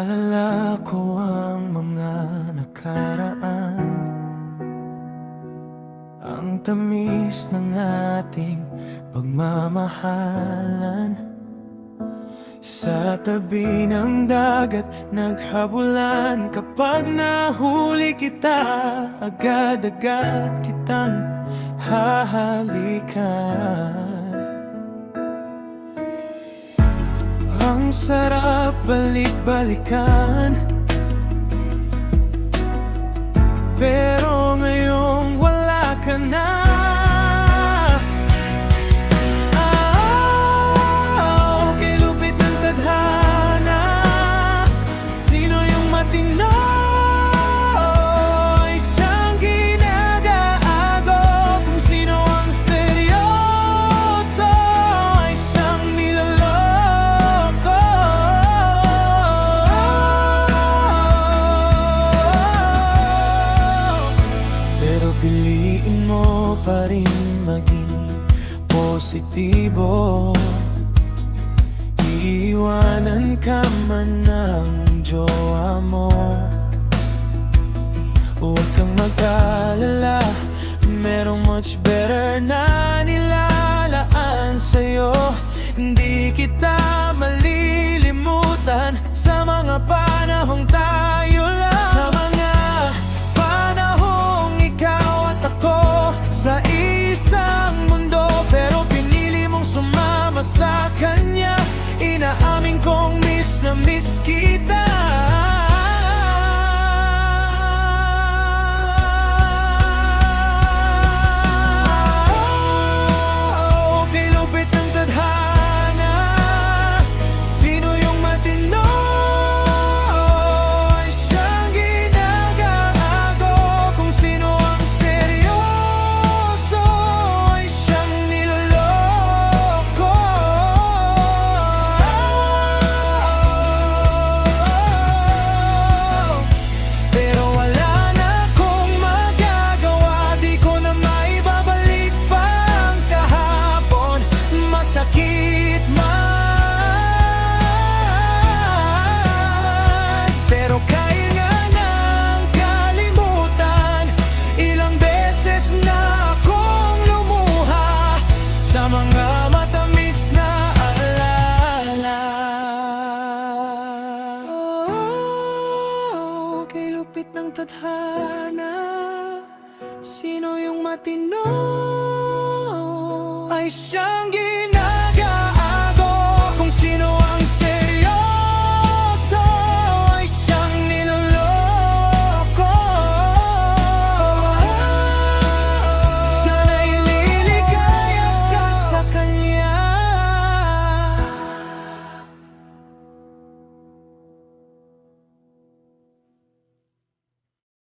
Naalala ko ang mga nakaraan, ang tamis ng ating pagmamahalan. Sa tabi ng dagat naghabulan, kapag nahuli kita, agad-agad kitang hahalikan. Ang sarap balik-balikan, pero ngayong wala ka na. Kay lupit ng tadhana, sino yung matino ay siyang ginagago. Kung sino ang seryoso ay siyang niloloko. Pero piliin mo pa rin maging positibo. Iiwanan ka man ng jowa mo, huwag kang mag-alala, merong much better na nilalaan sa'yo. Hindi kita malilimutan sa mga panahong tayo lang, sa mga panahong ikaw at ako sa isang mundo. Pero pinili mong sumama sa kanya, inaamin kong miss na miss kita. Kay lupit ng tadhana, sino yung matino ay siyang ginagago. Kung sino ang seryoso ay siyang niloloko. Pero wala na akong magagawa, di ko na maibabalik pa ang kahapon. Masakit man, pero kaya nga nang kalimutan. Ilang beses na akong lumuha sa mga matamis na alala. Kay lupit ng tadhana, sino yung matino ay siyang